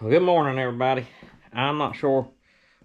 Well, good morning, everybody. I'm not sure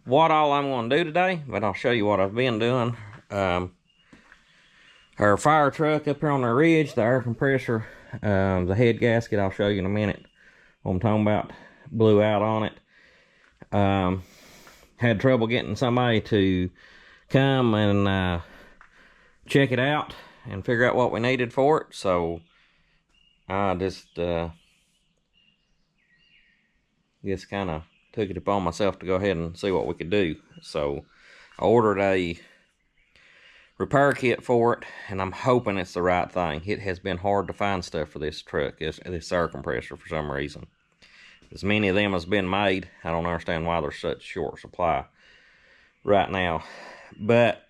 what all I'm going to do today, but I'll show you what I've been doing. Our fire truck up here on the ridge, the air compressor, the head gasket, I'll show you in a minute what I'm talking about, blew out on it. Had trouble getting somebody to come and check it out and figure out what we needed for it, so I just kind of took it upon myself to go ahead and see what we could do. So I ordered a repair kit for it, and I'm hoping it's the right thing. It has been hard to find stuff for this truck, this air compressor, for some reason. As many of them has been made, I don't understand why there's such short supply right now. But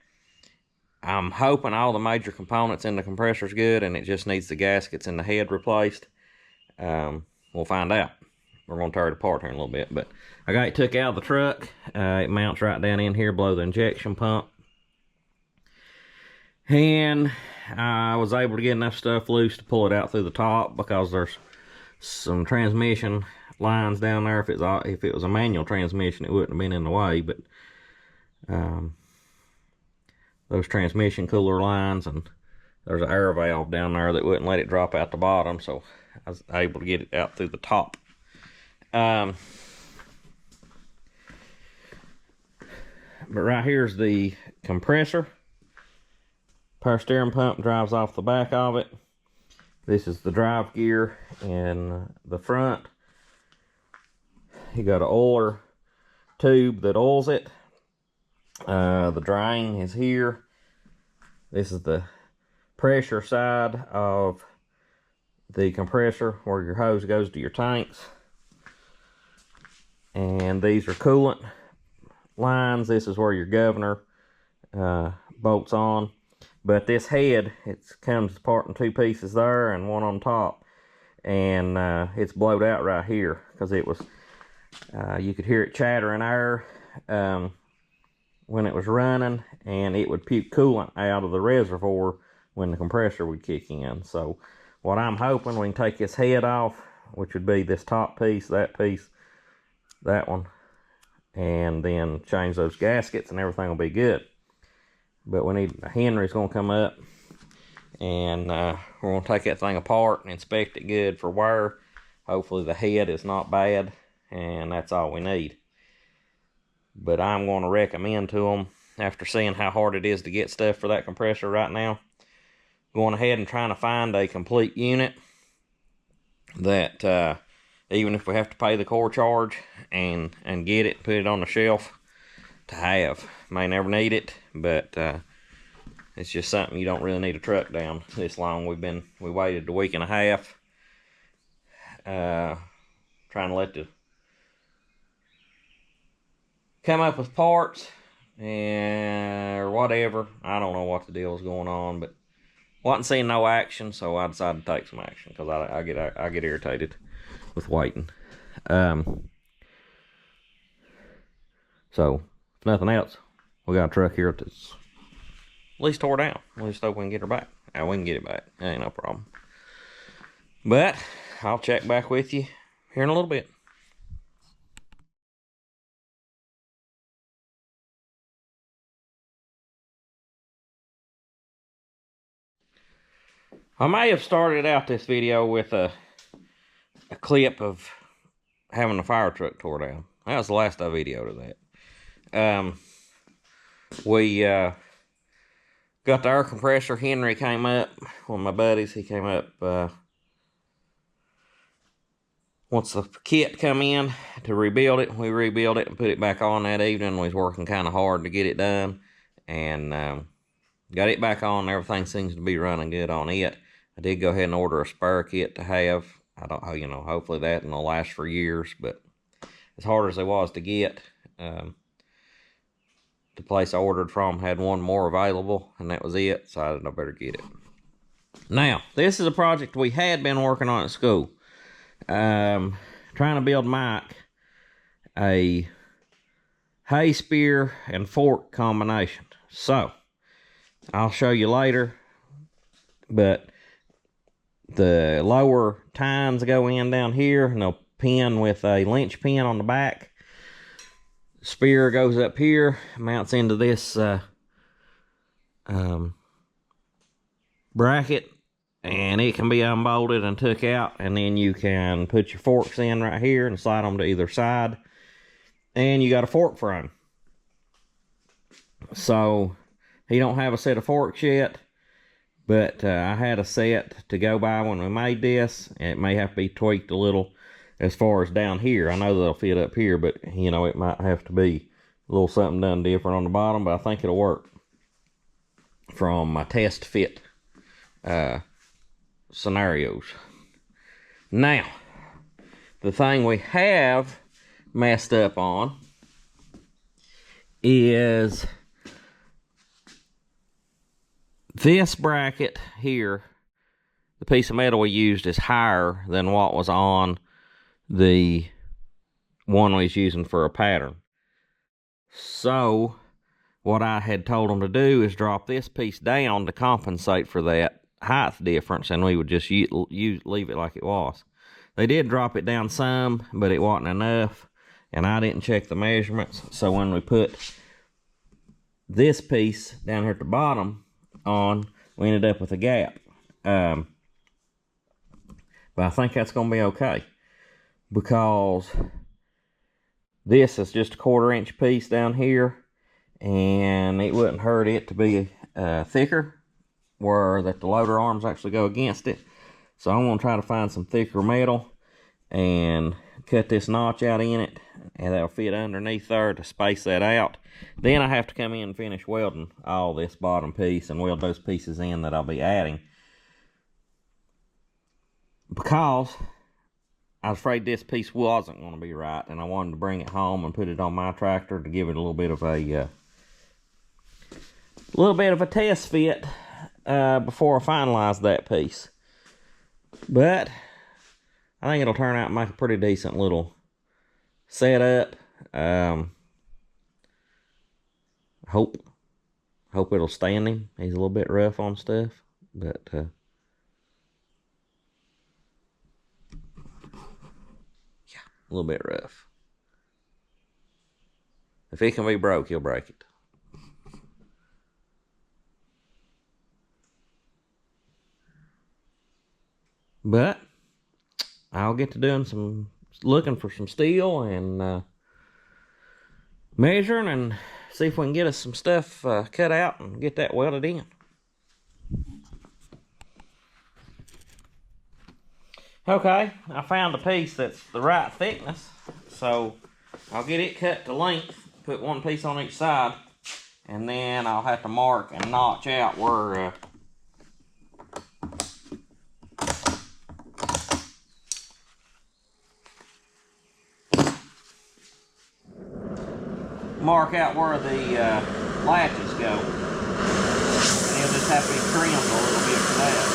I'm hoping all the major components in the compressor is good, and it just needs the gaskets and the head replaced. We'll find out. We're going to tear it apart here in a little bit. But I got it took out of the truck. It mounts right down in here below the injection pump. And I was able to get enough stuff loose to pull it out through the top, because there's some transmission lines down there. If it was a manual transmission, it wouldn't have been in the way. But those transmission cooler lines, and there's an air valve down there that wouldn't let it drop out the bottom. So I was able to get it out through the top. But right here's the compressor. Power steering pump drives off the back of it. This is the drive gear in the front. You got an oiler tube that oils it. The drain is here. This is the pressure side of the compressor where your hose goes to your tanks. And these are coolant lines. This is where your governor bolts on. But this head, it comes apart in two pieces there and one on top. And it's blowed out right here, because it was, you could hear it chattering air when it was running, and it would puke coolant out of the reservoir when the compressor would kick in. So what I'm hoping, we can take this head off, which would be this top piece, that one, and then change those gaskets, and everything will be good. But we need, Henry's going to come up, and we're going to take that thing apart and inspect it good for wear. Hopefully the head is not bad, and that's all we need. But I'm going to recommend to them, after seeing how hard it is to get stuff for that compressor right now, going ahead and trying to find a complete unit that even if we have to pay the core charge and get it, put it on the shelf to have. May never need it, but it's just something you don't really need a truck down this long. We waited a week and a half trying to let the come up with parts or whatever. I don't know what the deal is going on, but wasn't seeing no action, so I decided to take some action, because I get irritated with waiting. So if nothing else, we got a truck here that's at least tore down. We just hope we can get her back. We can get it back. That ain't no problem. But I'll check back with you here in a little bit. I may have started out this video with a clip of having the fire truck tore down. That was the last I videoed of that. We got the air compressor. Henry came up, one of my buddies. He came up once the kit come in to rebuild it. We rebuilt it and put it back on that evening. We was working kind of hard to get it done, and got it back on. Everything seems to be running good on it. I did go ahead and order a spare kit to have. I don't, hopefully that will last for years, but as hard as it was to get, the place I ordered from had one more available, and that was it, so I decided I better get it. Now, this is a project we had been working on at school. Trying to build Mike a hay spear and fork combination. So, I'll show you later, but the lower tines go in down here, and they'll pin with a lynch pin on the back. Spear goes up here, mounts into this bracket, and it can be unbolted and took out, and then you can put your forks in right here and slide them to either side, and you got a fork frame. So he don't have a set of forks yet, but I had a set to go by when we made this. It may have to be tweaked a little as far as down here. I know they'll fit up here, but you know, it might have to be a little something done different on the bottom, but I think it'll work from my test fit scenarios. Now, the thing we have messed up on is this bracket here. The piece of metal we used is higher than what was on the one we was using for a pattern. So what I had told them to do is drop this piece down to compensate for that height difference, and we would just leave it like it was. They did drop it down some, but it wasn't enough, and I didn't check the measurements. So when we put this piece down here at the bottom on, we ended up with a gap. But I think that's going to be okay, because this is just a 1/4 inch piece down here, and it wouldn't hurt it to be thicker, where that the loader arms actually go against it. So I'm going to try to find some thicker metal and cut this notch out in it, and that'll fit underneath there to space that out. Then I have to come in and finish welding all this bottom piece and weld those pieces in that I'll be adding, because I was afraid this piece wasn't going to be right, and I wanted to bring it home and put it on my tractor to give it a little bit of a test fit before I finalize that piece. But I think it'll turn out and make a pretty decent little setup. Hope it'll stand him. He's a little bit rough on stuff, but yeah, a little bit rough. If it can be broke, he'll break it. But I'll get to doing some looking for some steel and measuring, and see if we can get us some stuff cut out and get that welded in. Okay, I found a piece that's the right thickness, so I'll get it cut to length, put one piece on each side, and then I'll have to mark and notch out where the latches go. And it'll just have to be trimmed a little bit for that.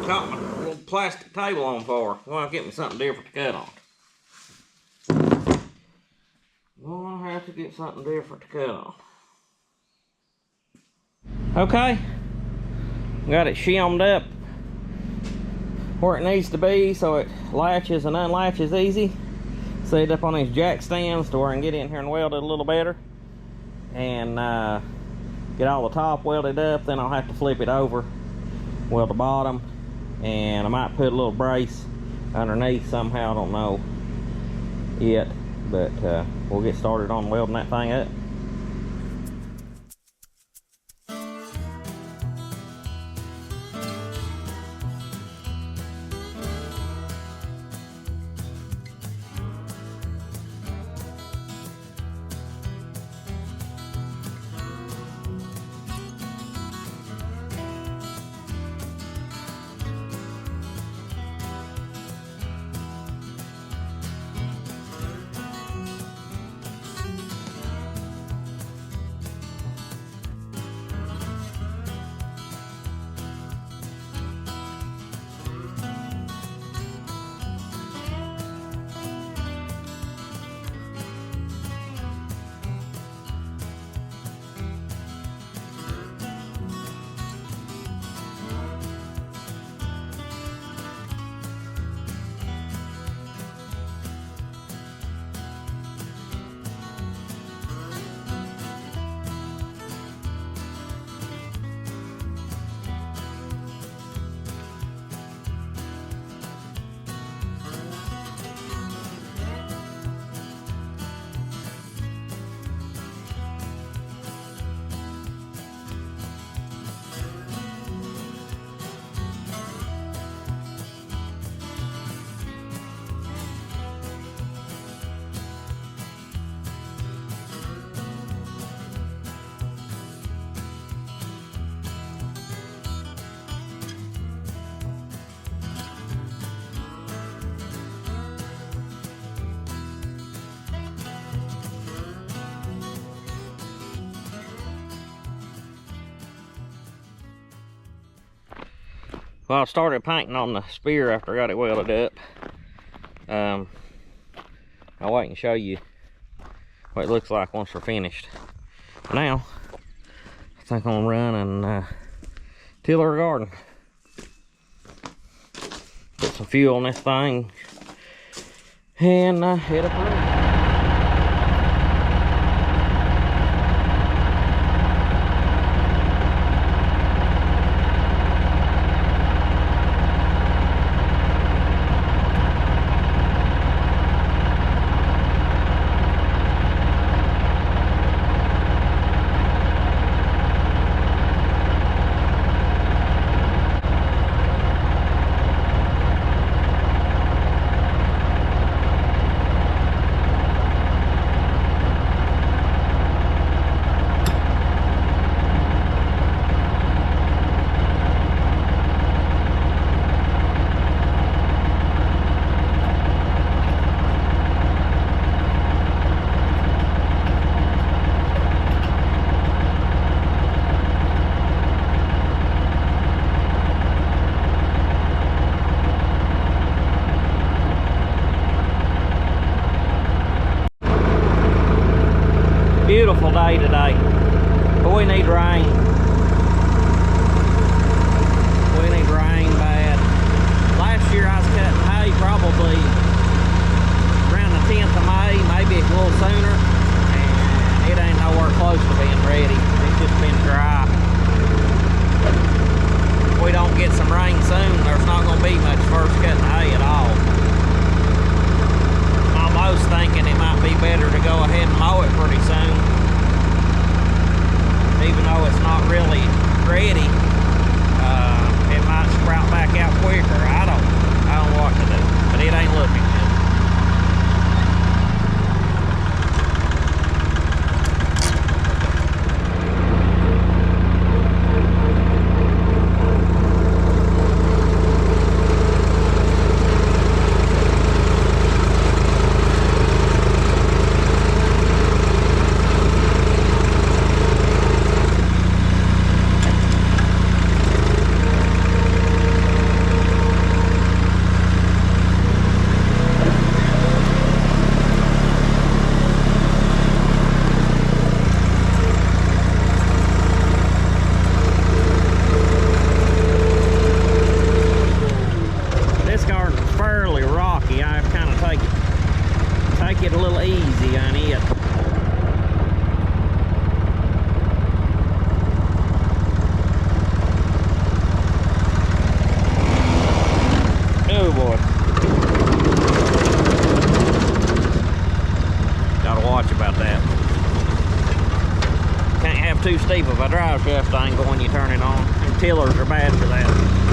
Caught my little plastic table on for. I'm gonna get me something different to cut on. Gonna have to get something different to cut on. Okay, got it shimmed up where it needs to be so it latches and unlatches easy. Set it up on these jack stands to where I can get in here and weld it a little better, and get all the top welded up. Then I'll have to flip it over weld the bottom, and I might put a little brace underneath somehow, I don't know yet, but we'll get started on welding that thing up. Well, I started painting on the spear after I got it welded up. I'll wait and show you what it looks like once we're finished. Now, I think I'm gonna run and till our garden. Put some fuel on this thing and head up the road. Beautiful day today, but we need rain. We need rain bad. Last year I was cutting hay probably around the 10th of May, maybe a little sooner, and it ain't nowhere close to being ready. It's just been dry. If we don't get some rain soon, there's not going to be much first cutting hay at all. I'm almost thinking it might be better to go ahead and mow it pretty soon, even though it's not really ready. It might sprout back out quicker. I don't know what to do, but it ain't looking good. drive shaft angle when you turn it on. And tillers are bad for that.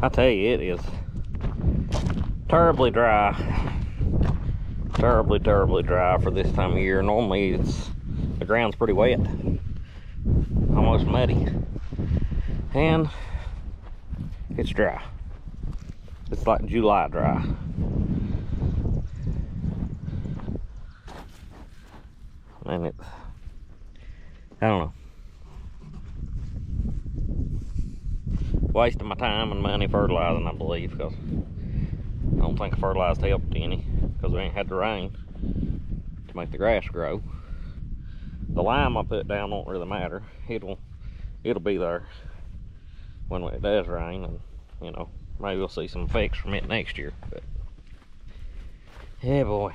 I tell you, it is terribly dry. Terribly dry for this time of year. Normally the ground's pretty wet, almost muddy. And It's dry. It's like July dry. And it, I don't know. Wasting my time and money fertilizing, I believe, because I don't think I fertilized helped any, because we ain't had the rain to make the grass grow. The lime I put down won't really matter. It'll be there when it does rain, and you know, maybe we'll see some effects from it next year. But yeah, boy,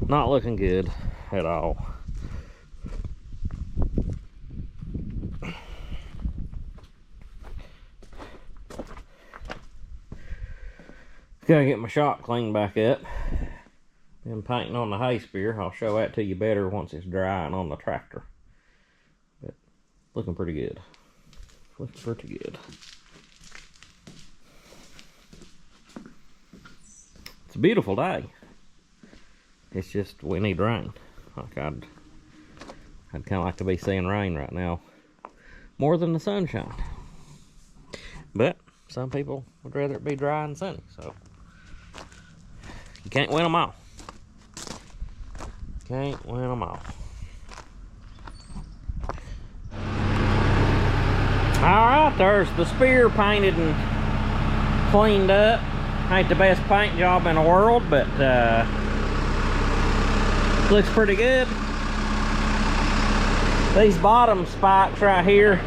not looking good at all. Gotta get my shop cleaned back up. Been painting on the hay spear. I'll show that to you better once it's dry and on the tractor. But looking pretty good. Looking pretty good. It's a beautiful day. It's just we need rain. Like I'd kind of like to be seeing rain right now, more than the sunshine. But some people would rather it be dry and sunny, so you can't win them all. Can't win them all. Alright, there's the spear painted and cleaned up. Ain't the best paint job in the world, but looks pretty good. These bottom spikes right here,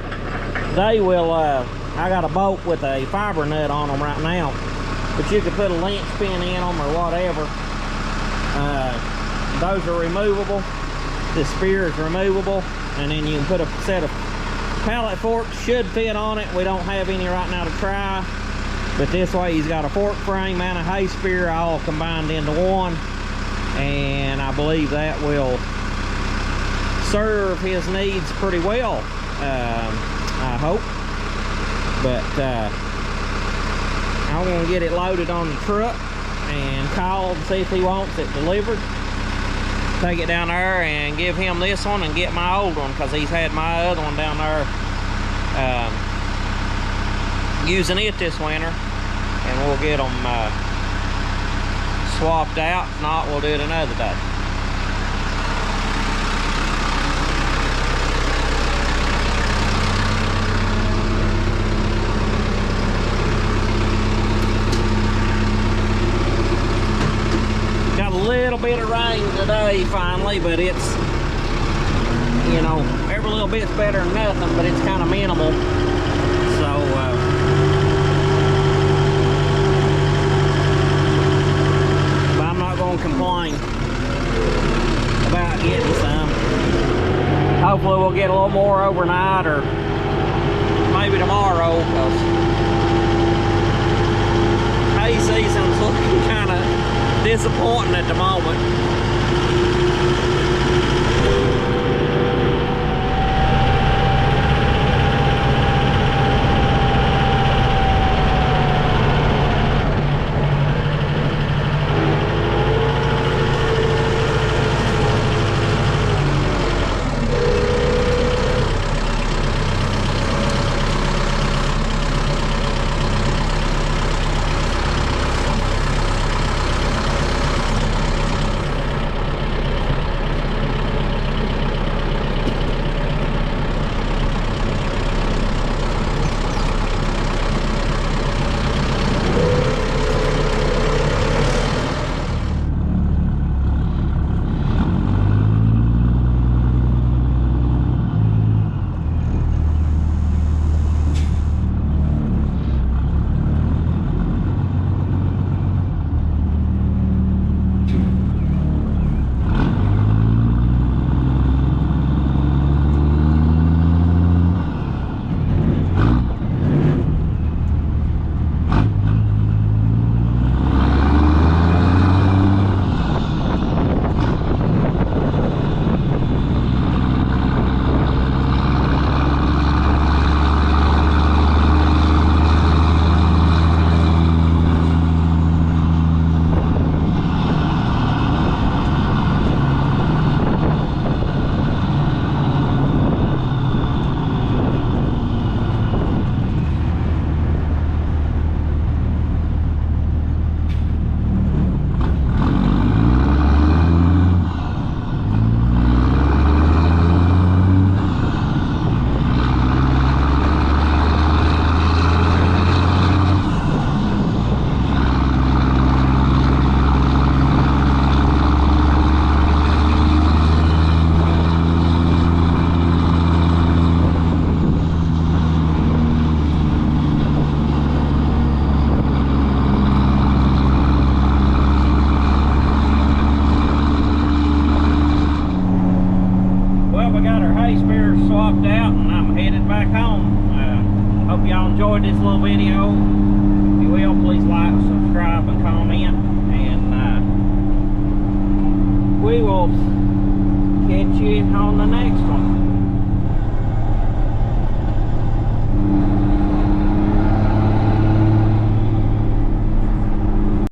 they will, I got a bolt with a fiber nut on them right now, but you could put a linchpin in them or whatever. Those are removable. This spear is removable, and then you can put a set of pallet forks, should fit on it. We don't have any right now to try, but this way he's got a fork frame and a hay spear all combined into one, and I believe that will serve his needs pretty well, I hope. But I'm gonna get it loaded on the truck and call and see if he wants it delivered. Take it down there and give him this one and get my old one, because he's had my other one down there using it this winter, and we'll get them swapped out. If not, we'll do it another day. Little bit of rain today finally, but it's, you know, every little bit's better than nothing, but it's kind of minimal. So but I'm not going to complain about getting some. Hopefully we'll get a little more overnight, or maybe tomorrow, because hay season's looking kind of disappointing at the moment. y'all. Catch you on the next one.